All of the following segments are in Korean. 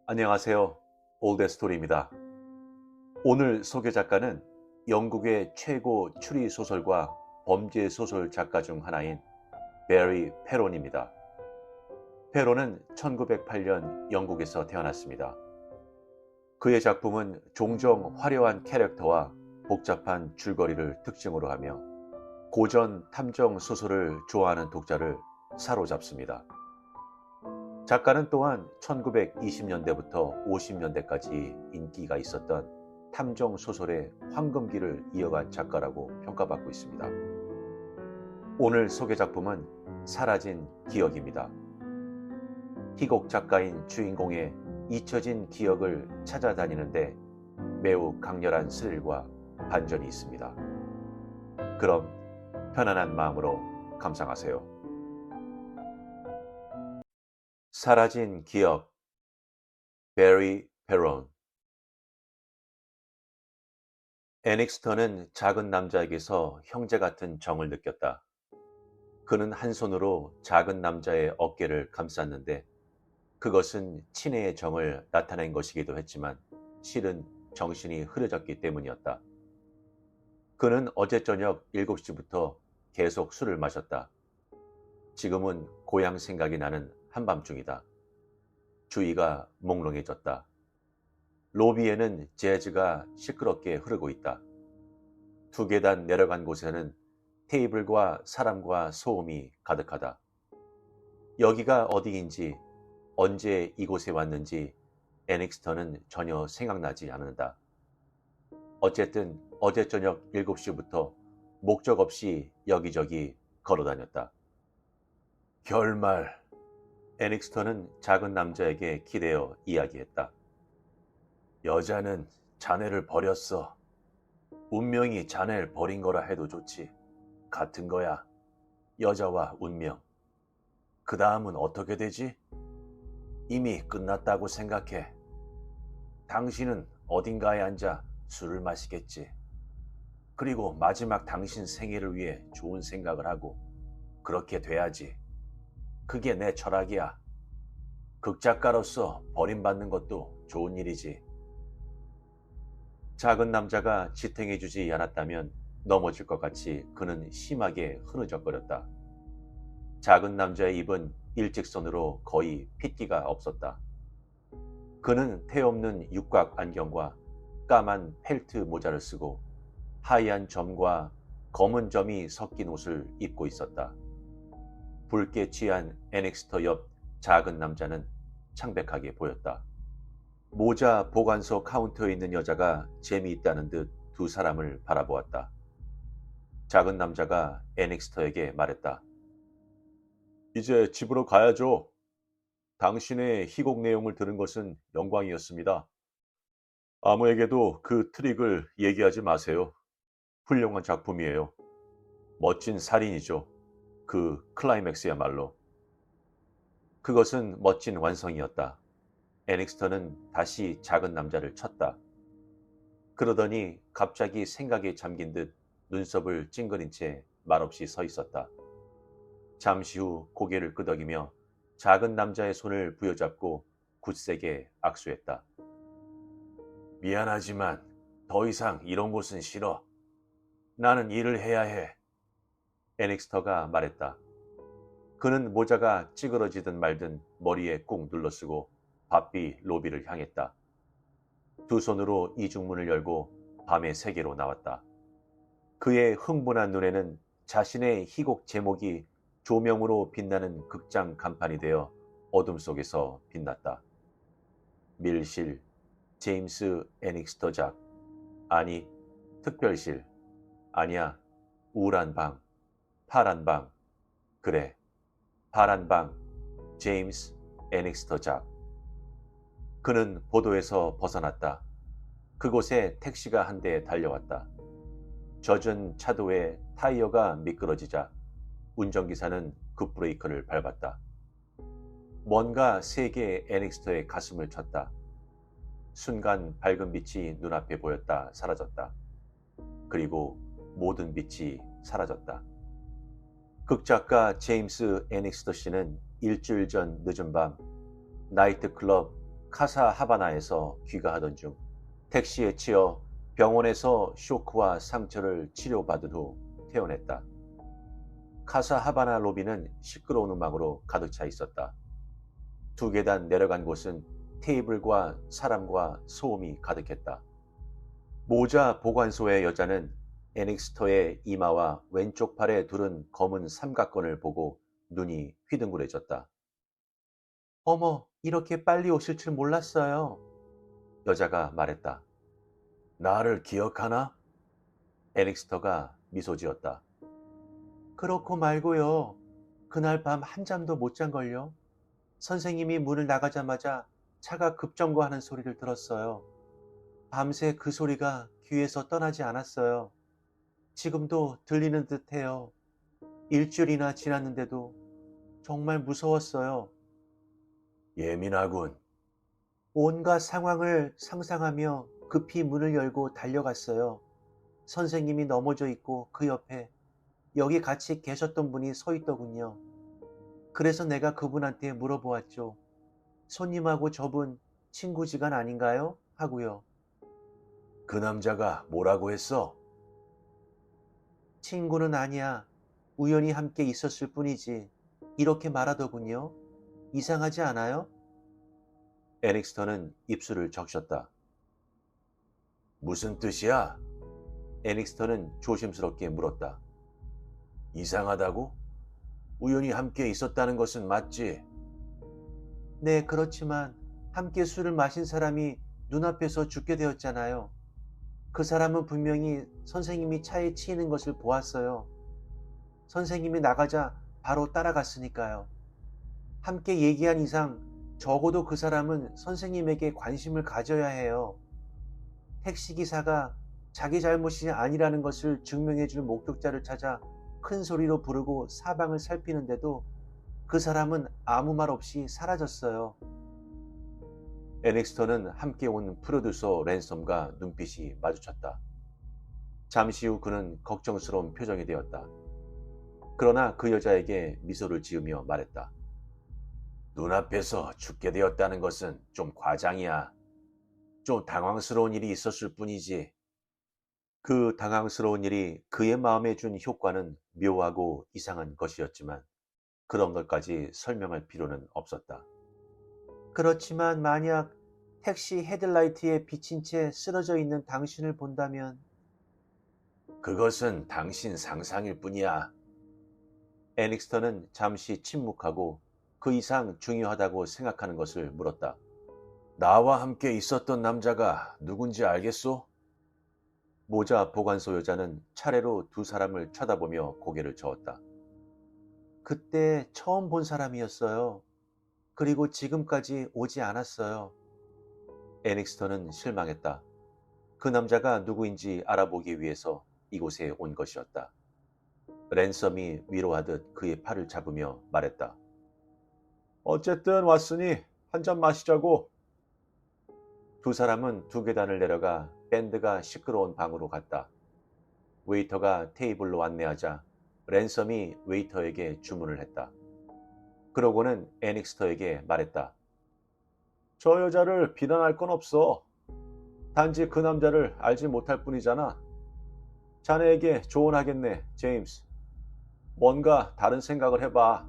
안녕하세요. 올드스토리입니다. 오늘 소개 작가는 영국의 최고 추리 소설과 범죄 소설 작가 중 하나인 베리 페론입니다. 페론은 1908년 영국에서 태어났습니다. 그의 작품은 종종 화려한 캐릭터와 복잡한 줄거리를 특징으로 하며 고전 탐정 소설을 좋아하는 독자를 사로잡습니다. 작가는 또한 1920년대부터 50년대까지 인기가 있었던 탐정 소설의 황금기를 이어간 작가라고 평가받고 있습니다. 오늘 소개 작품은 사라진 기억입니다. 희곡 작가인 주인공의 잊혀진 기억을 찾아다니는데 매우 강렬한 스릴과 반전이 있습니다. 그럼 편안한 마음으로 감상하세요. 사라진 기억, 베리 페론. 애닉스터는 작은 남자에게서 형제 같은 정을 느꼈다. 그는 한 손으로 작은 남자의 어깨를 감쌌는데 그것은 친애의 정을 나타낸 것이기도 했지만 실은 정신이 흐려졌기 때문이었다. 그는 어제 저녁 7시부터 계속 술을 마셨다. 지금은 고향 생각이 나는 한밤중이다. 주위가 몽롱해졌다. 로비에는 재즈가 시끄럽게 흐르고 있다. 2계단 내려간 곳에는 테이블과 사람과 소음이 가득하다. 여기가 어디인지 언제 이곳에 왔는지 애닉스터는 전혀 생각나지 않는다. 어쨌든 어제 저녁 7시부터 목적 없이 여기저기 걸어다녔다. 결말. 애닉스터는 작은 남자에게 기대어 이야기했다. 여자는 자네를 버렸어. 운명이 자네를 버린 거라 해도 좋지. 같은 거야. 여자와 운명. 그 다음은 어떻게 되지? 이미 끝났다고 생각해. 당신은 어딘가에 앉아 술을 마시겠지. 그리고 마지막 당신 생일을 위해 좋은 생각을 하고 그렇게 돼야지. 그게 내 철학이야. 극작가로서 버림받는 것도 좋은 일이지. 작은 남자가 지탱해주지 않았다면 넘어질 것 같이 그는 심하게 흐느적거렸다. 작은 남자의 입은 일직선으로 거의 핏기가 없었다. 그는 테 없는 육각 안경과 까만 펠트 모자를 쓰고 하얀 점과 검은 점이 섞인 옷을 입고 있었다. 붉게 취한 애닉스터 옆 작은 남자는 창백하게 보였다. 모자 보관소 카운터에 있는 여자가 재미있다는 듯 두 사람을 바라보았다. 작은 남자가 애닉스터에게 말했다. 이제 집으로 가야죠. 당신의 희곡 내용을 들은 것은 영광이었습니다. 아무에게도 그 트릭을 얘기하지 마세요. 훌륭한 작품이에요. 멋진 살인이죠. 그 클라이맥스야말로. 그것은 멋진 완성이었다. 애닉스터는 다시 작은 남자를 쳤다. 그러더니 갑자기 생각에 잠긴 듯 눈썹을 찡그린 채 말없이 서 있었다. 잠시 후 고개를 끄덕이며 작은 남자의 손을 부여잡고 굳세게 악수했다. 미안하지만 더 이상 이런 곳은 싫어. 나는 일을 해야 해. 애닉스터가 말했다. 그는 모자가 찌그러지든 말든 머리에 꾹 눌러쓰고 바삐 로비를 향했다. 두 손으로 이중문을 열고 밤의 세계로 나왔다. 그의 흥분한 눈에는 자신의 희곡 제목이 조명으로 빛나는 극장 간판이 되어 어둠 속에서 빛났다. 밀실, 제임스 애닉스터작, 아니 특별실, 아니야 우울한 방, 파란 방, 그래 파란 방, 제임스 애닉스터작. 그는 보도에서 벗어났다. 그곳에 택시가 한 대 달려왔다. 젖은 차도에 타이어가 미끄러지자 운전기사는 급브레이크를 밟았다. 뭔가 세게 애닉스터의 가슴을 쳤다. 순간 밝은 빛이 눈앞에 보였다 사라졌다. 그리고 모든 빛이 사라졌다. 극작가 제임스 애닉스터 씨는 일주일 전 늦은 밤 나이트클럽 카사 하바나에서 귀가하던 중 택시에 치여 병원에서 쇼크와 상처를 치료받은 후 퇴원했다. 카사 하바나 로비는 시끄러운 음악으로 가득 차 있었다. 두 계단 내려간 곳은 테이블과 사람과 소음이 가득했다. 모자 보관소의 여자는 애닉스터의 이마와 왼쪽 팔에 두른 검은 삼각건을 보고 눈이 휘둥그레졌다. 어머, 이렇게 빨리 오실 줄 몰랐어요. 여자가 말했다. 나를 기억하나? 애닉스터가 미소 지었다. 그렇고 말고요. 그날 밤 한 잠도 못 잔걸요. 선생님이 문을 나가자마자 차가 급정거하는 소리를 들었어요. 밤새 그 소리가 귀에서 떠나지 않았어요. 지금도 들리는 듯해요. 일주일이나 지났는데도 정말 무서웠어요. 예민하군. 온갖 상황을 상상하며 급히 문을 열고 달려갔어요. 선생님이 넘어져 있고 그 옆에 여기 같이 계셨던 분이 서 있더군요. 그래서 내가 그분한테 물어보았죠. 손님하고 저분 친구지간 아닌가요? 하고요. 그 남자가 뭐라고 했어? 친구는 아니야. 우연히 함께 있었을 뿐이지. 이렇게 말하더군요. 이상하지 않아요? 애닉스턴은 입술을 적셨다. 무슨 뜻이야? 애닉스턴은 조심스럽게 물었다. 이상하다고? 우연히 함께 있었다는 것은 맞지? 네, 그렇지만 함께 술을 마신 사람이 눈앞에서 죽게 되었잖아요. 그 사람은 분명히 선생님이 차에 치이는 것을 보았어요. 선생님이 나가자 바로 따라갔으니까요. 함께 얘기한 이상 적어도 그 사람은 선생님에게 관심을 가져야 해요. 택시기사가 자기 잘못이 아니라는 것을 증명해줄 목격자를 찾아 큰 소리로 부르고 사방을 살피는데도 그 사람은 아무 말 없이 사라졌어요. 애닉스턴은 함께 온 프로듀서 랜섬과 눈빛이 마주쳤다. 잠시 후 그는 걱정스러운 표정이 되었다. 그러나 그 여자에게 미소를 지으며 말했다. 눈앞에서 죽게 되었다는 것은 좀 과장이야. 좀 당황스러운 일이 있었을 뿐이지. 그 당황스러운 일이 그의 마음에 준 효과는 묘하고 이상한 것이었지만 그런 것까지 설명할 필요는 없었다. 그렇지만 만약 택시 헤드라이트에 비친 채 쓰러져 있는 당신을 본다면 그것은 당신 상상일 뿐이야. 애닉스턴은 잠시 침묵하고 그 이상 중요하다고 생각하는 것을 물었다. 나와 함께 있었던 남자가 누군지 알겠소? 모자 보관소 여자는 차례로 두 사람을 쳐다보며 고개를 저었다. 그때 처음 본 사람이었어요. 그리고 지금까지 오지 않았어요. 애닉스턴은 실망했다. 그 남자가 누구인지 알아보기 위해서 이곳에 온 것이었다. 랜섬이 위로하듯 그의 팔을 잡으며 말했다. 어쨌든 왔으니 한 잔 마시자고. 두 사람은 두 계단을 내려가 밴드가 시끄러운 방으로 갔다. 웨이터가 테이블로 안내하자 랜섬이 웨이터에게 주문을 했다. 그러고는 애닉스터에게 말했다. 저 여자를 비난할 건 없어. 단지 그 남자를 알지 못할 뿐이잖아. 자네에게 조언하겠네, 제임스. 뭔가 다른 생각을 해봐.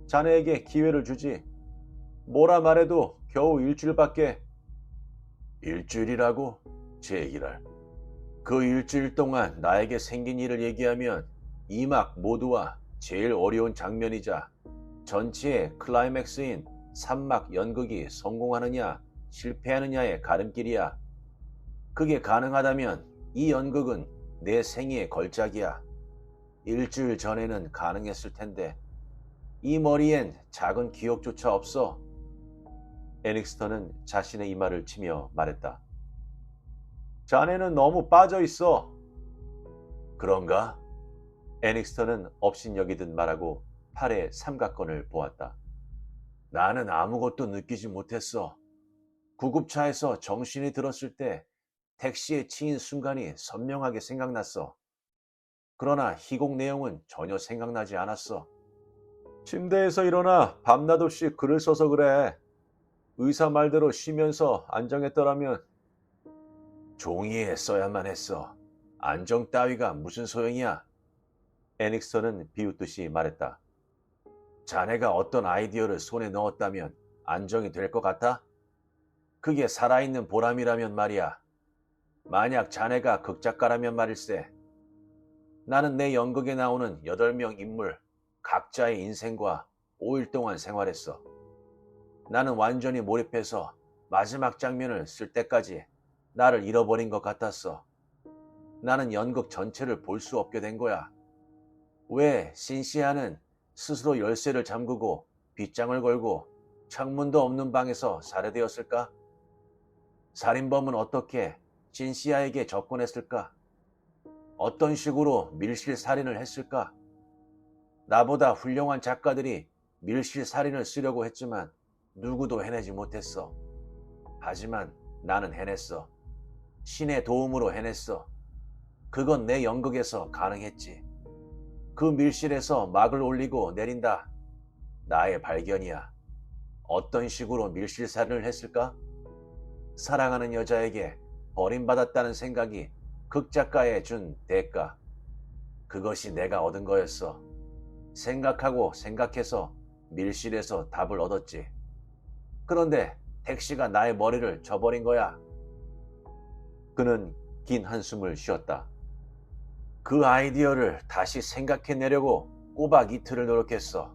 자네에게 기회를 주지. 뭐라 말해도 겨우 일주일밖에. 일주일이라고? 제기랄. 그 일주일 동안 나에게 생긴 일을 얘기하면 이 막 모두와 제일 어려운 장면이자 전체의 클라이맥스인 3막 연극이 성공하느냐 실패하느냐의 가름길이야. 그게 가능하다면 이 연극은 내 생애의 걸작이야. 일주일 전에는 가능했을 텐데 이 머리엔 작은 기억조차 없어. 애닉스턴은 자신의 이마를 치며 말했다. 자네는 너무 빠져 있어. 그런가? 애닉스턴은 업신여기듯 말하고 팔에 삼각건을 보았다. 나는 아무것도 느끼지 못했어. 구급차에서 정신이 들었을 때 택시에 치인 순간이 선명하게 생각났어. 그러나 희곡 내용은 전혀 생각나지 않았어. 침대에서 일어나 밤낮없이 글을 써서 그래. 의사 말대로 쉬면서 안정했더라면 종이에 써야만 했어. 안정 따위가 무슨 소용이야? 애닉스턴은 비웃듯이 말했다. 자네가 어떤 아이디어를 손에 넣었다면 안정이 될 것 같아? 그게 살아있는 보람이라면 말이야. 만약 자네가 극작가라면 말일세. 나는 내 연극에 나오는 8명 인물, 각자의 인생과 5일 동안 생활했어. 나는 완전히 몰입해서 마지막 장면을 쓸 때까지 나를 잃어버린 것 같았어. 나는 연극 전체를 볼 수 없게 된 거야. 왜 신시아는 스스로 열쇠를 잠그고 빗장을 걸고 창문도 없는 방에서 살해되었을까? 살인범은 어떻게 신시아에게 접근했을까? 어떤 식으로 밀실 살인을 했을까? 나보다 훌륭한 작가들이 밀실 살인을 쓰려고 했지만 누구도 해내지 못했어. 하지만 나는 해냈어. 신의 도움으로 해냈어. 그건 내 연극에서 가능했지. 그 밀실에서 막을 올리고 내린다. 나의 발견이야. 어떤 식으로 밀실 살인을 했을까? 사랑하는 여자에게 버림받았다는 생각이 극작가에 준 대가. 그것이 내가 얻은 거였어. 생각하고 생각해서 밀실에서 답을 얻었지. 그런데 택시가 나의 머리를 쳐버린 거야. 그는 긴 한숨을 쉬었다. 그 아이디어를 다시 생각해내려고 꼬박 이틀을 노력했어.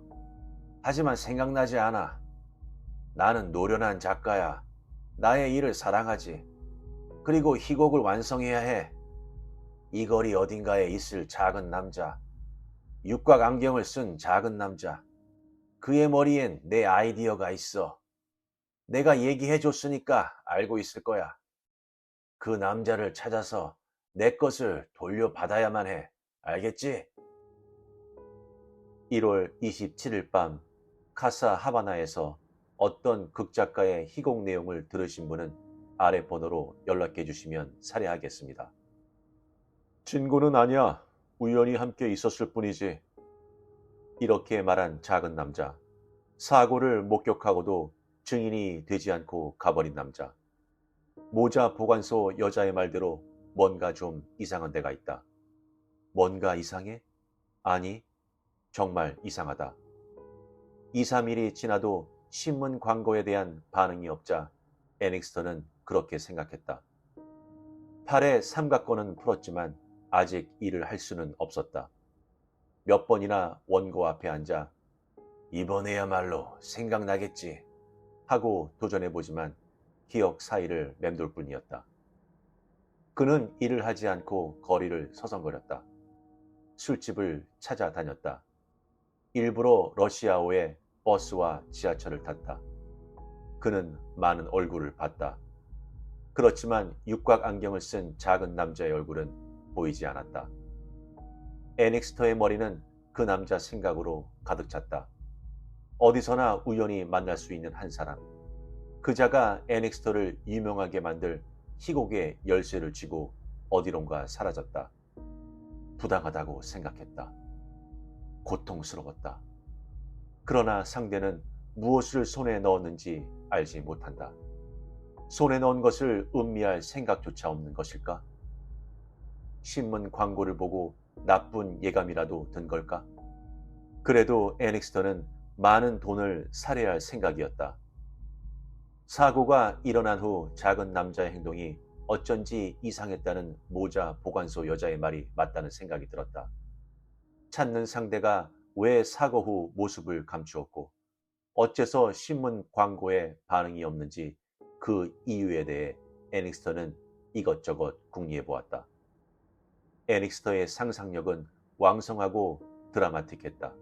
하지만 생각나지 않아. 나는 노련한 작가야. 나의 일을 사랑하지. 그리고 희곡을 완성해야 해. 이 거리 어딘가에 있을 작은 남자. 육각 안경을 쓴 작은 남자. 그의 머리엔 내 아이디어가 있어. 내가 얘기해 줬으니까 알고 있을 거야. 그 남자를 찾아서 내 것을 돌려받아야만 해. 알겠지? 1월 27일 밤 카사 하바나에서 어떤 극작가의 희곡 내용을 들으신 분은 아래 번호로 연락해 주시면 살해하겠습니다. 친구는 아니야. 우연히 함께 있었을 뿐이지. 이렇게 말한 작은 남자. 사고를 목격하고도 증인이 되지 않고 가버린 남자. 모자 보관소 여자의 말대로 뭔가 좀 이상한 데가 있다. 뭔가 이상해? 아니, 정말 이상하다. 2, 3일이 지나도 신문 광고에 대한 반응이 없자 애닉스턴은 그렇게 생각했다. 팔의 삼각건은 풀었지만 아직 일을 할 수는 없었다. 몇 번이나 원고 앞에 앉아 이번에야말로 생각나겠지 하고 도전해보지만 기억 사이를 맴돌 뿐이었다. 그는 일을 하지 않고 거리를 서성거렸다. 술집을 찾아다녔다. 일부러 러시아어의 버스와 지하철을 탔다. 그는 많은 얼굴을 봤다. 그렇지만 육각 안경을 쓴 작은 남자의 얼굴은 보이지 않았다. 애닉스터의 머리는 그 남자 생각으로 가득 찼다. 어디서나 우연히 만날 수 있는 한 사람. 그자가 애닉스터를 유명하게 만들 희곡의 열쇠를 쥐고 어디론가 사라졌다. 부당하다고 생각했다. 고통스러웠다. 그러나 상대는 무엇을 손에 넣었는지 알지 못한다. 손에 넣은 것을 음미할 생각조차 없는 것일까? 신문 광고를 보고 나쁜 예감이라도 든 걸까? 그래도 애닉스턴은 많은 돈을 살해할 생각이었다. 사고가 일어난 후 작은 남자의 행동이 어쩐지 이상했다는 모자 보관소 여자의 말이 맞다는 생각이 들었다. 찾는 상대가 왜 사고 후 모습을 감추었고 어째서 신문 광고에 반응이 없는지 그 이유에 대해 애닉스턴은 이것저것 궁리해 보았다. 애닉스터의 상상력은 왕성하고 드라마틱했다.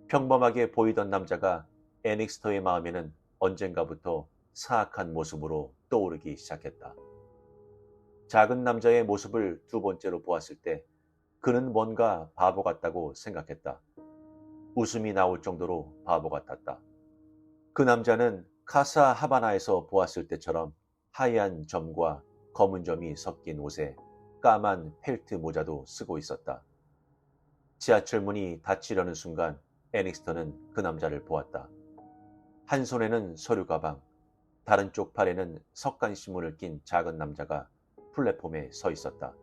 평범하게 보이던 남자가 애닉스터의 마음에는 언젠가부터 사악한 모습으로 떠오르기 시작했다. 작은 남자의 모습을 두 번째로 보았을 때 그는 뭔가 바보 같다고 생각했다. 웃음이 나올 정도로 바보 같았다. 그 남자는 카사 하바나에서 보았을 때처럼 하얀 점과 검은 점이 섞인 옷에 까만 펠트 모자도 쓰고 있었다. 지하철 문이 닫히려는 순간 애닉스턴은 그 남자를 보았다. 한 손에는 서류 가방, 다른 쪽 팔에는 석간 신문을 낀 작은 남자가 플랫폼에 서 있었다.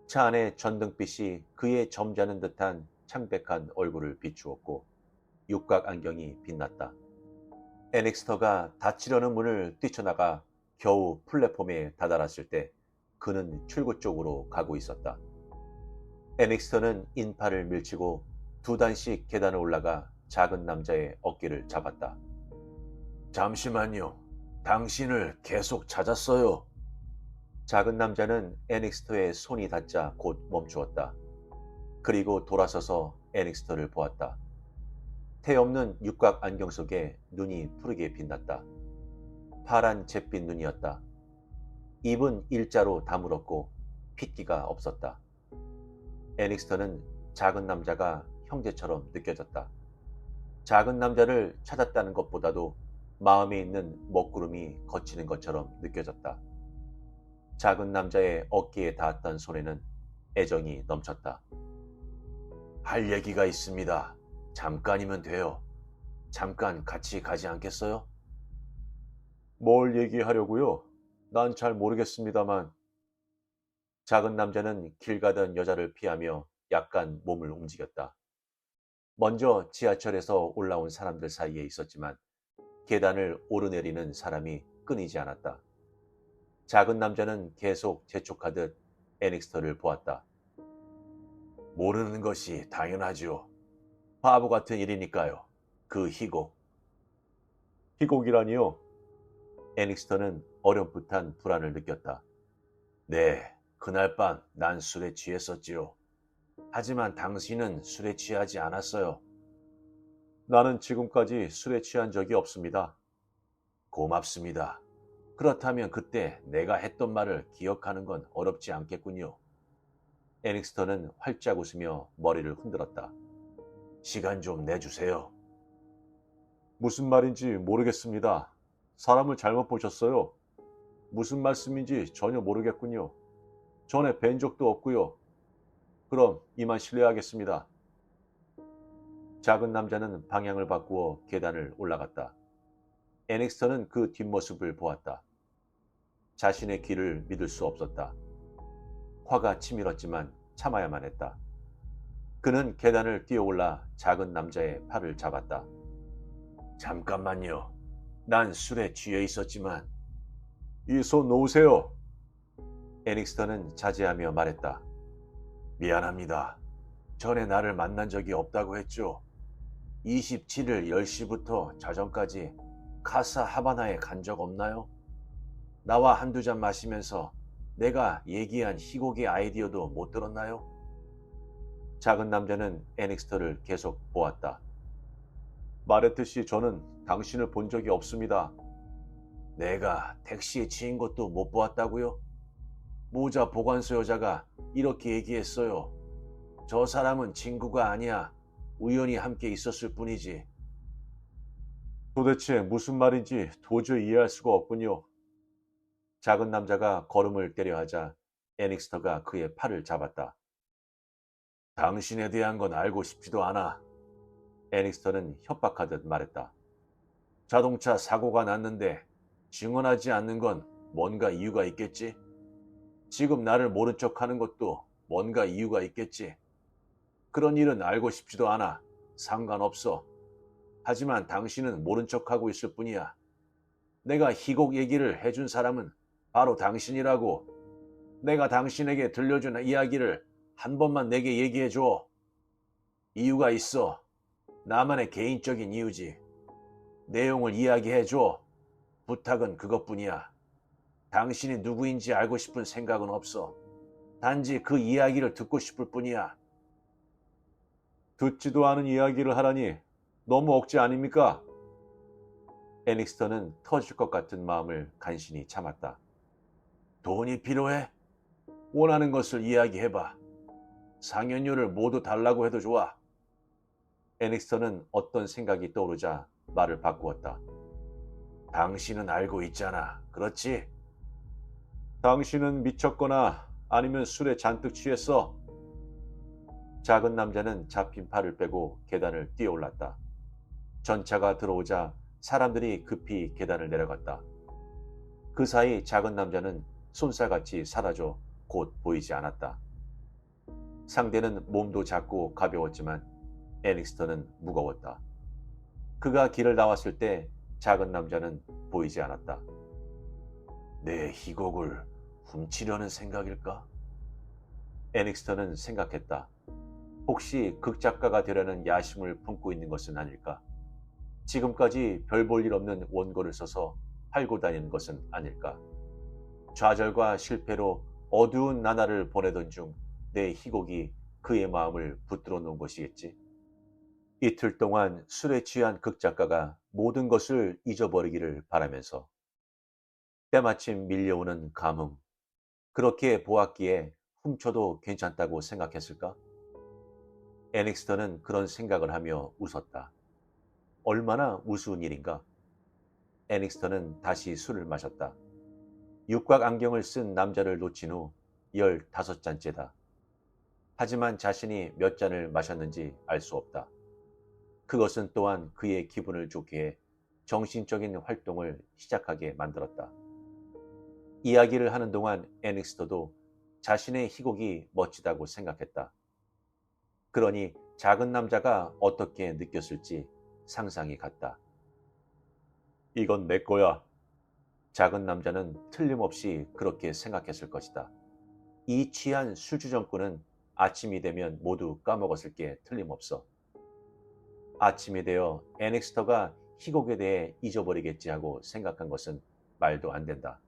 차 안의 전등빛이 그의 점잖은 듯한 창백한 얼굴을 비추었고 육각 안경이 빛났다. 애닉스터가 닫히려는 문을 뛰쳐나가 겨우 플랫폼에 다다랐을 때 그는 출구 쪽으로 가고 있었다. 애닉스터는 인파를 밀치고 두 단씩 계단을 올라가 작은 남자의 어깨를 잡았다. 잠시만요. 당신을 계속 찾았어요. 작은 남자는 애닉스터의 손이 닿자 곧 멈추었다. 그리고 돌아서서 애닉스터를 보았다. 태 없는 육각 안경 속에 눈이 푸르게 빛났다. 파란 잿빛 눈이었다. 입은 일자로 다물었고 핏기가 없었다. 애닉스터는 작은 남자가 형제처럼 느껴졌다. 작은 남자를 찾았다는 것보다도 마음에 있는 먹구름이 걷히는 것처럼 느껴졌다. 작은 남자의 어깨에 닿았던 손에는 애정이 넘쳤다. 할 얘기가 있습니다. 잠깐이면 돼요. 잠깐 같이 가지 않겠어요? 뭘 얘기하려고요? 난 잘 모르겠습니다만. 작은 남자는 길 가던 여자를 피하며 약간 몸을 움직였다. 먼저 지하철에서 올라온 사람들 사이에 있었지만 계단을 오르내리는 사람이 끊이지 않았다. 작은 남자는 계속 재촉하듯 애닉스터를 보았다. 모르는 것이 당연하죠. 바보 같은 일이니까요. 그 희곡. 희곡이라니요? 애닉스터는 어렴풋한 불안을 느꼈다. 네, 그날 밤 난 술에 취했었지요. 하지만 당신은 술에 취하지 않았어요. 나는 지금까지 술에 취한 적이 없습니다. 고맙습니다. 그렇다면 그때 내가 했던 말을 기억하는 건 어렵지 않겠군요. 애닉스터는 활짝 웃으며 머리를 흔들었다. 시간 좀 내주세요. 무슨 말인지 모르겠습니다. 사람을 잘못 보셨어요. 무슨 말씀인지 전혀 모르겠군요. 전에 뵌 적도 없고요. 그럼 이만 실례하겠습니다. 작은 남자는 방향을 바꾸어 계단을 올라갔다. 애닉스터는 그 뒷모습을 보았다. 자신의 귀를 믿을 수 없었다. 화가 치밀었지만 참아야만 했다. 그는 계단을 뛰어올라 작은 남자의 팔을 잡았다. 잠깐만요. 난 술에 취해 있었지만. 이 손 놓으세요. 애닉스터는 자제하며 말했다. 미안합니다. 전에 나를 만난 적이 없다고 했죠. 27일 10시부터 자정까지 카사 하바나에 간 적 없나요? 나와 한두 잔 마시면서 내가 얘기한 희곡의 아이디어도 못 들었나요? 작은 남자는 애닉스터를 계속 보았다. 말했듯이 저는 당신을 본 적이 없습니다. 내가 택시에 치인 것도 못 보았다고요? 모자 보관소 여자가 이렇게 얘기했어요. 저 사람은 친구가 아니야. 우연히 함께 있었을 뿐이지. 도대체 무슨 말인지 도저히 이해할 수가 없군요. 작은 남자가 걸음을 때려 하자 애닉스터가 그의 팔을 잡았다. 당신에 대한 건 알고 싶지도 않아. 애닉스터는 협박하듯 말했다. 자동차 사고가 났는데 증언하지 않는 건 뭔가 이유가 있겠지? 지금 나를 모른 척하는 것도 뭔가 이유가 있겠지? 그런 일은 알고 싶지도 않아. 상관없어. 하지만 당신은 모른 척하고 있을 뿐이야. 내가 희곡 얘기를 해준 사람은 바로 당신이라고. 내가 당신에게 들려준 이야기를 한 번만 내게 얘기해줘. 이유가 있어. 나만의 개인적인 이유지. 내용을 이야기해줘. 부탁은 그것뿐이야. 당신이 누구인지 알고 싶은 생각은 없어. 단지 그 이야기를 듣고 싶을 뿐이야. 듣지도 않은 이야기를 하라니 너무 억지 아닙니까? 애닉스터는 터질 것 같은 마음을 간신히 참았다. 돈이 필요해? 원하는 것을 이야기해봐. 상연료를 모두 달라고 해도 좋아. 애닉스터는 어떤 생각이 떠오르자 말을 바꾸었다. 당신은 알고 있잖아. 그렇지? 당신은 미쳤거나 아니면 술에 잔뜩 취했어. 작은 남자는 잡힌 팔을 빼고 계단을 뛰어올랐다. 전차가 들어오자 사람들이 급히 계단을 내려갔다. 그 사이 작은 남자는 쏜살같이 사라져 곧 보이지 않았다. 상대는 몸도 작고 가벼웠지만 애닉스턴은 무거웠다. 그가 길을 나왔을 때 작은 남자는 보이지 않았다. 내 희곡을 훔치려는 생각일까? 애닉스턴은 생각했다. 혹시 극작가가 되려는 야심을 품고 있는 것은 아닐까? 지금까지 별 볼 일 없는 원고를 써서 팔고 다니는 것은 아닐까? 좌절과 실패로 어두운 나날을 보내던 중 내 희곡이 그의 마음을 붙들어 놓은 것이겠지. 이틀 동안 술에 취한 극작가가 모든 것을 잊어버리기를 바라면서 때마침 밀려오는 감흥, 그렇게 보았기에 훔쳐도 괜찮다고 생각했을까? 애닉스턴은 그런 생각을 하며 웃었다. 얼마나 우스운 일인가? 애닉스턴은 다시 술을 마셨다. 육각 안경을 쓴 남자를 놓친 후 15잔째다. 하지만 자신이 몇 잔을 마셨는지 알 수 없다. 그것은 또한 그의 기분을 좋게 해 정신적인 활동을 시작하게 만들었다. 이야기를 하는 동안 애닉스터도 자신의 희곡이 멋지다고 생각했다. 그러니 작은 남자가 어떻게 느꼈을지 상상이 갔다. 이건 내 거야. 작은 남자는 틀림없이 그렇게 생각했을 것이다. 이 취한 술주정꾼은 아침이 되면 모두 까먹었을 게 틀림없어. 아침이 되어 애닉스터가 희곡에 대해 잊어버리겠지 하고 생각한 것은 말도 안 된다.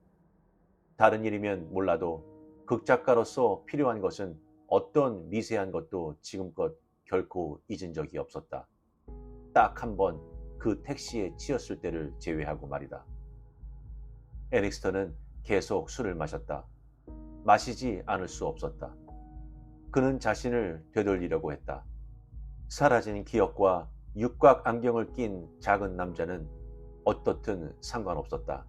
다른 일이면 몰라도 극작가로서 필요한 것은 어떤 미세한 것도 지금껏 결코 잊은 적이 없었다. 딱 한 번 그 택시에 치였을 때를 제외하고 말이다. 애닉스터는 계속 술을 마셨다. 마시지 않을 수 없었다. 그는 자신을 되돌리려고 했다. 사라진 기억과 육각 안경을 낀 작은 남자는 어떻든 상관없었다.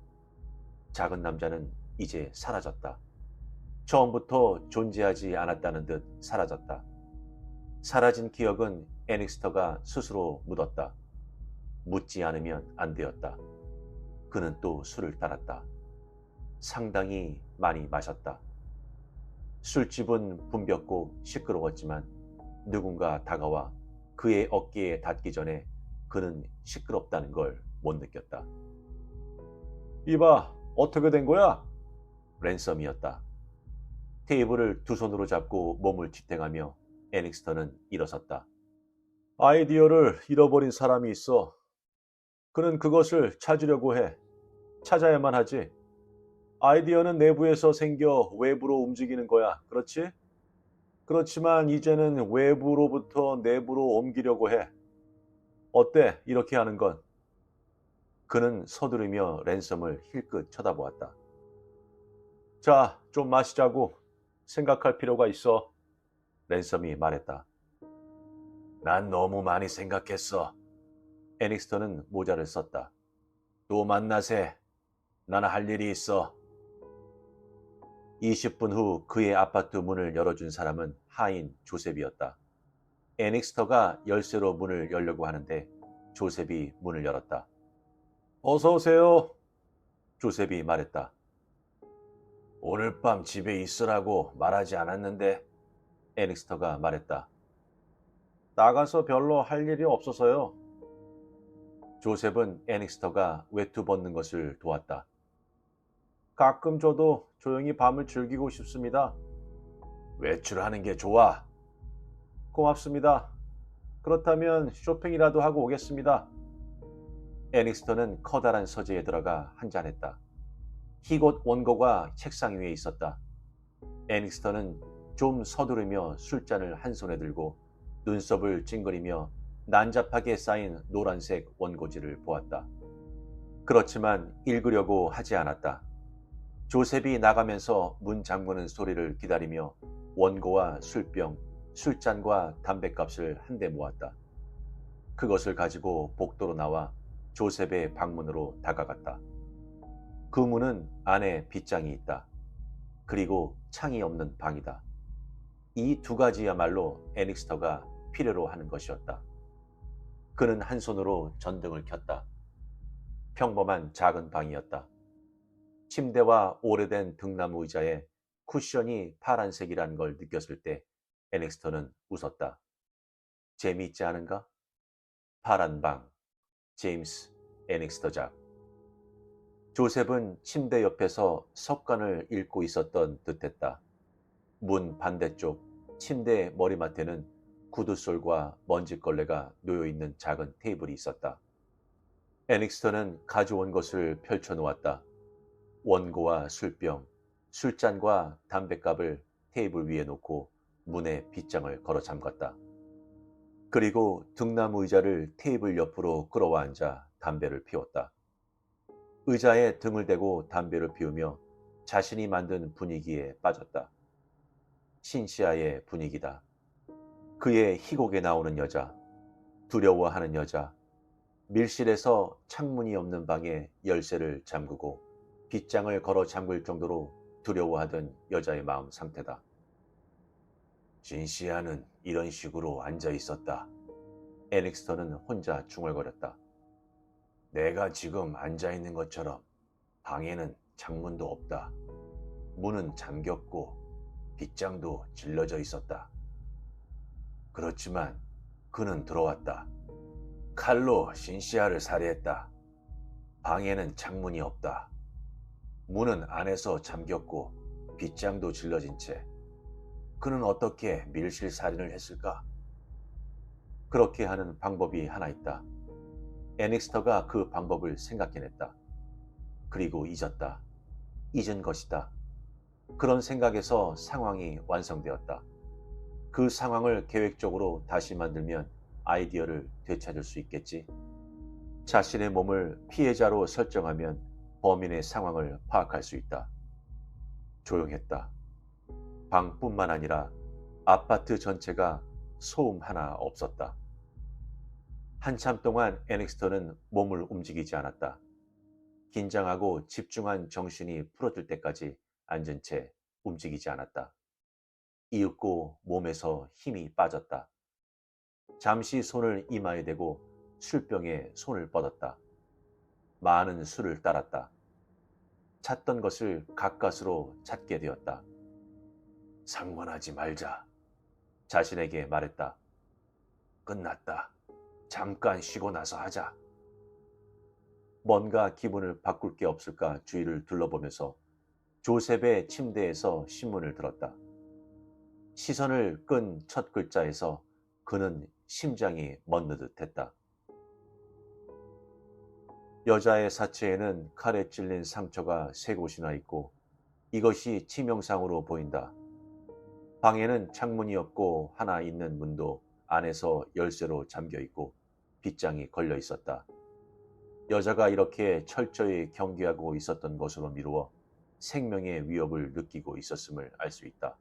작은 남자는 이제 사라졌다. 처음부터 존재하지 않았다는 듯 사라졌다. 사라진 기억은 애닉스터가 스스로 묻었다. 묻지 않으면 안 되었다. 그는 또 술을 따랐다. 상당히 많이 마셨다. 술집은 붐볐고 시끄러웠지만 누군가 다가와 그의 어깨에 닿기 전에 그는 시끄럽다는 걸 못 느꼈다. 이봐, 어떻게 된 거야? 랜섬이었다. 테이블을 두 손으로 잡고 몸을 지탱하며 애닉스터는 일어섰다. 아이디어를 잃어버린 사람이 있어. 그는 그것을 찾으려고 해. 찾아야만 하지. 아이디어는 내부에서 생겨 외부로 움직이는 거야. 그렇지? 그렇지만 이제는 외부로부터 내부로 옮기려고 해. 어때? 이렇게 하는 건? 그는 서두르며 랜섬을 힐끗 쳐다보았다. 자, 좀 마시자고. 생각할 필요가 있어. 랜섬이 말했다. 난 너무 많이 생각했어. 애닉스턴은 모자를 썼다. 또 만나세. 나는 할 일이 있어. 20분 후 그의 아파트 문을 열어준 사람은 하인 조셉이었다. 애닉스터가 열쇠로 문을 열려고 하는데 조셉이 문을 열었다. 어서 오세요. 조셉이 말했다. 오늘 밤 집에 있으라고 말하지 않았는데 애닉스터가 말했다. 나가서 별로 할 일이 없어서요. 조셉은 애닉스터가 외투 벗는 것을 도왔다. 가끔 저도 조용히 밤을 즐기고 싶습니다. 외출하는 게 좋아. 고맙습니다. 그렇다면 쇼핑이라도 하고 오겠습니다. 애닉스턴은 커다란 서재에 들어가 한잔했다. 희곳 원고가 책상 위에 있었다. 애닉스턴은 좀 서두르며 술잔을 한 손에 들고 눈썹을 찡그리며 난잡하게 쌓인 노란색 원고지를 보았다. 그렇지만 읽으려고 하지 않았다. 조셉이 나가면서 문 잠그는 소리를 기다리며 원고와 술병, 술잔과 담뱃값을 한데 모았다. 그것을 가지고 복도로 나와 조셉의 방문으로 다가갔다. 그 문은 안에 빗장이 있다. 그리고 창이 없는 방이다. 이 두 가지야말로 애닉스터가 필요로 하는 것이었다. 그는 한 손으로 전등을 켰다. 평범한 작은 방이었다. 침대와 오래된 등나무 의자에 쿠션이 파란색이란 걸 느꼈을 때 애넥스터는 웃었다. 재미있지 않은가? 파란 방, 제임스 애넥스터작. 조셉은 침대 옆에서 석간을 읽고 있었던 듯했다. 문 반대쪽 침대 머리맡에는 구두솔과 먼지걸레가 놓여있는 작은 테이블이 있었다. 애닉스턴은 가져온 것을 펼쳐놓았다. 원고와 술병, 술잔과 담뱃갑을 테이블 위에 놓고 문에 빗장을 걸어 잠갔다. 그리고 등나무 의자를 테이블 옆으로 끌어와 앉아 담배를 피웠다. 의자에 등을 대고 담배를 피우며 자신이 만든 분위기에 빠졌다. 신시아의 분위기다. 그의 희곡에 나오는 여자, 두려워하는 여자, 밀실에서 창문이 없는 방에 열쇠를 잠그고 빗장을 걸어 잠글 정도로 두려워하던 여자의 마음 상태다. 신시아는 이런 식으로 앉아 있었다. 애닉스턴은 혼자 중얼거렸다. 내가 지금 앉아 있는 것처럼 방에는 창문도 없다. 문은 잠겼고 빗장도 질러져 있었다. 그렇지만 그는 들어왔다. 칼로 신시아를 살해했다. 방에는 창문이 없다. 문은 안에서 잠겼고 빗장도 질러진 채 그는 어떻게 밀실 살인을 했을까? 그렇게 하는 방법이 하나 있다. 애닉스터가 그 방법을 생각해냈다. 그리고 잊었다. 잊은 것이다. 그런 생각에서 상황이 완성되었다. 그 상황을 계획적으로 다시 만들면 아이디어를 되찾을 수 있겠지. 자신의 몸을 피해자로 설정하면 범인의 상황을 파악할 수 있다. 조용했다. 방뿐만 아니라 아파트 전체가 소음 하나 없었다. 한참 동안 애닉스턴은 몸을 움직이지 않았다. 긴장하고 집중한 정신이 풀어질 때까지 앉은 채 움직이지 않았다. 이윽고 몸에서 힘이 빠졌다. 잠시 손을 이마에 대고 술병에 손을 뻗었다. 많은 술을 따랐다. 찾던 것을 가까스로 찾게 되었다. 상관하지 말자. 자신에게 말했다. 끝났다. 잠깐 쉬고 나서 하자. 뭔가 기분을 바꿀 게 없을까 주위를 둘러보면서 조셉의 침대에서 신문을 들었다. 시선을 끈 첫 글자에서 그는 심장이 멎는 듯했다. 여자의 사체에는 칼에 찔린 상처가 3곳이나 있고 이것이 치명상으로 보인다. 방에는 창문이 없고 하나 있는 문도 안에서 열쇠로 잠겨 있고 빗장이 걸려 있었다. 여자가 이렇게 철저히 경계하고 있었던 것으로 미루어 생명의 위협을 느끼고 있었음을 알 수 있다.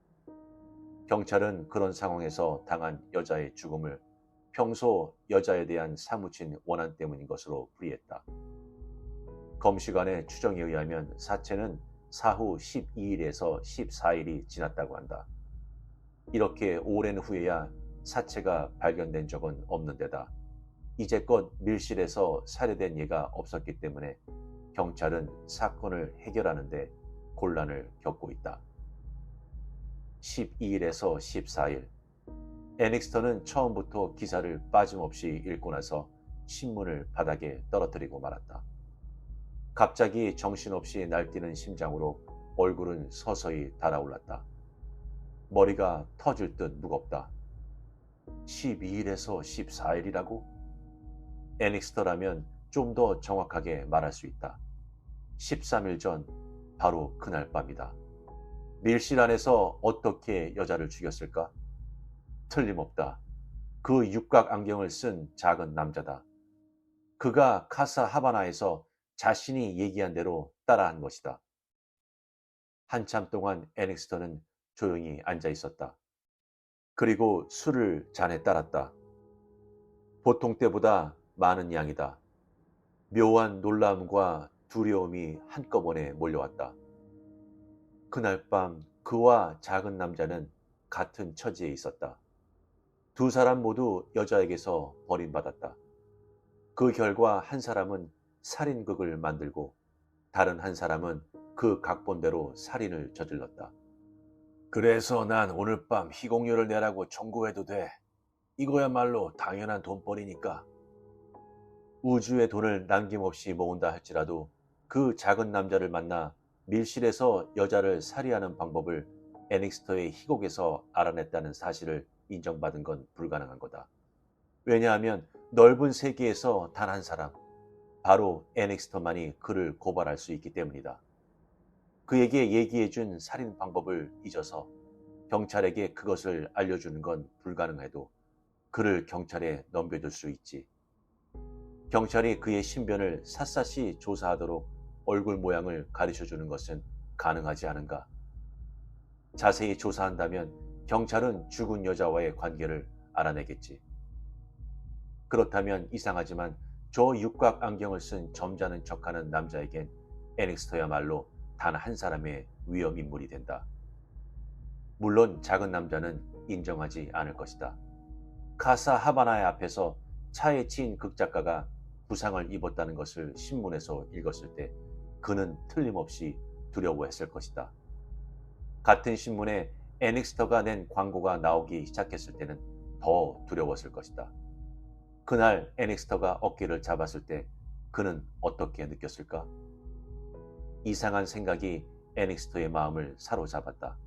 경찰은 그런 상황에서 당한 여자의 죽음을 평소 여자에 대한 사무친 원한 때문인 것으로 풀이했다. 검시관의 추정에 의하면 사체는 사후 12일에서 14일이 지났다고 한다. 이렇게 오랜 후에야 사체가 발견된 적은 없는 데다 이제껏 밀실에서 살해된 예가 없었기 때문에 경찰은 사건을 해결하는 데 곤란을 겪고 있다. 12일에서 14일. 애닉스턴은 처음부터 기사를 빠짐없이 읽고 나서 신문을 바닥에 떨어뜨리고 말았다. 갑자기 정신없이 날뛰는 심장으로 얼굴은 서서히 달아올랐다. 머리가 터질 듯 무겁다. 12일에서 14일이라고? 애닉스터라면 좀 더 정확하게 말할 수 있다. 13일 전 바로 그날 밤이다. 밀실 안에서 어떻게 여자를 죽였을까? 틀림없다. 그 육각 안경을 쓴 작은 남자다. 그가 카사 하바나에서 자신이 얘기한 대로 따라한 것이다. 한참 동안 애닉스터는 조용히 앉아 있었다. 그리고 술을 잔에 따랐다. 보통 때보다 많은 양이다. 묘한 놀라움과 두려움이 한꺼번에 몰려왔다. 그날 밤 그와 작은 남자는 같은 처지에 있었다. 두 사람 모두 여자에게서 버림받았다. 그 결과 한 사람은 살인극을 만들고 다른 한 사람은 그 각본대로 살인을 저질렀다. 그래서 난 오늘 밤 희곡료를 내라고 청구해도 돼. 이거야말로 당연한 돈벌이니까. 우주의 돈을 남김없이 모은다 할지라도 그 작은 남자를 만나 밀실에서 여자를 살해하는 방법을 애닉스터의 희곡에서 알아냈다는 사실을 인정받은 건 불가능한 거다. 왜냐하면 넓은 세계에서 단 한 사람, 바로 애닉스터만이 그를 고발할 수 있기 때문이다. 그에게 얘기해준 살인 방법을 잊어서 경찰에게 그것을 알려주는 건 불가능해도 그를 경찰에 넘겨줄 수 있지. 경찰이 그의 신변을 샅샅이 조사하도록 얼굴 모양을 가르쳐주는 것은 가능하지 않은가? 자세히 조사한다면 경찰은 죽은 여자와의 관계를 알아내겠지. 그렇다면 이상하지만 저 육각 안경을 쓴 점잖은 척하는 남자에겐 애닉스터야말로 단 한 사람의 위험 인물이 된다. 물론 작은 남자는 인정하지 않을 것이다. 카사 하바나의 앞에서 차에 치인 극작가가 부상을 입었다는 것을 신문에서 읽었을 때 그는 틀림없이 두려워했을 것이다. 같은 신문에 애닉스터가 낸 광고가 나오기 시작했을 때는 더 두려웠을 것이다. 그날 애닉스터가 어깨를 잡았을 때 그는 어떻게 느꼈을까? 이상한 생각이 애닉스터의 마음을 사로잡았다.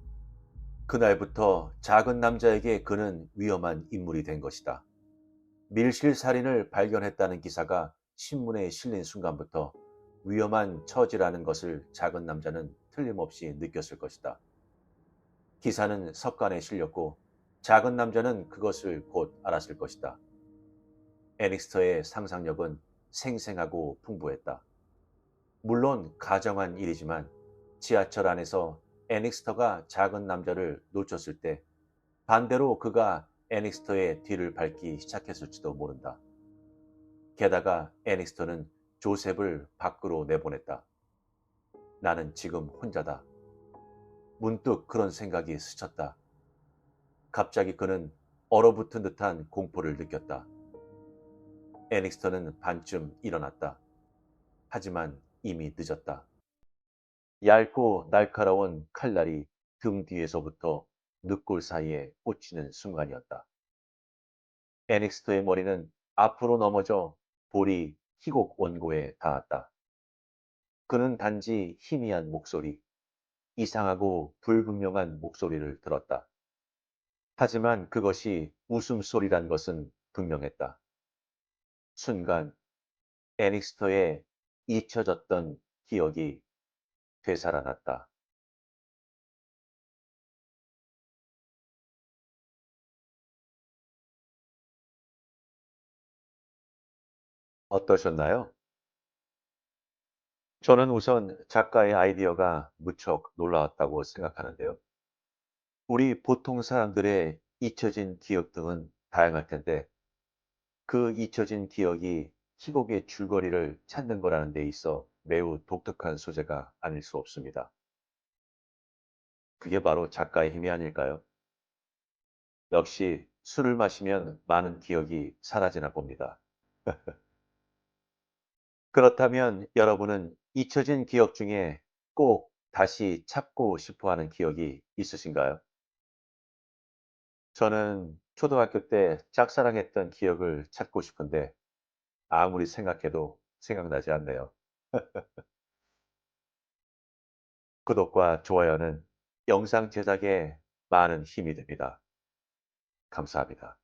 그날부터 작은 남자에게 그는 위험한 인물이 된 것이다. 밀실 살인을 발견했다는 기사가 신문에 실린 순간부터 위험한 처지라는 것을 작은 남자는 틀림없이 느꼈을 것이다. 기사는 석간에 실렸고 작은 남자는 그것을 곧 알았을 것이다. 애닉스터의 상상력은 생생하고 풍부했다. 물론 가정한 일이지만 지하철 안에서 애닉스터가 작은 남자를 놓쳤을 때 반대로 그가 애닉스터의 뒤를 밟기 시작했을지도 모른다. 게다가 애닉스터는 조셉을 밖으로 내보냈다. 나는 지금 혼자다. 문득 그런 생각이 스쳤다. 갑자기 그는 얼어붙은 듯한 공포를 느꼈다. 애닉스터는 반쯤 일어났다. 하지만 이미 늦었다. 얇고 날카로운 칼날이 등 뒤에서부터 늑골 사이에 꽂히는 순간이었다. 애닉스터의 머리는 앞으로 넘어져 볼이 희곡 원고에 닿았다. 그는 단지 희미한 목소리, 이상하고 불분명한 목소리를 들었다. 하지만 그것이 웃음소리란 것은 분명했다. 순간 애닉스터의 잊혀졌던 기억이 되살아났다. 어떠셨나요? 저는 우선 작가의 아이디어가 무척 놀라웠다고 생각하는데요. 우리 보통 사람들의 잊혀진 기억 등은 다양할 텐데 그 잊혀진 기억이 희곡의 줄거리를 찾는 거라는 데 있어 매우 독특한 소재가 아닐 수 없습니다. 그게 바로 작가의 힘이 아닐까요? 역시 술을 마시면 많은 기억이 사라지나 봅니다. 그렇다면 여러분은 잊혀진 기억 중에 꼭 다시 찾고 싶어 하는 기억이 있으신가요? 저는 초등학교 때 짝사랑했던 기억을 찾고 싶은데 아무리 생각해도 생각나지 않네요. 구독과 좋아요는 영상 제작에 많은 힘이 됩니다. 감사합니다.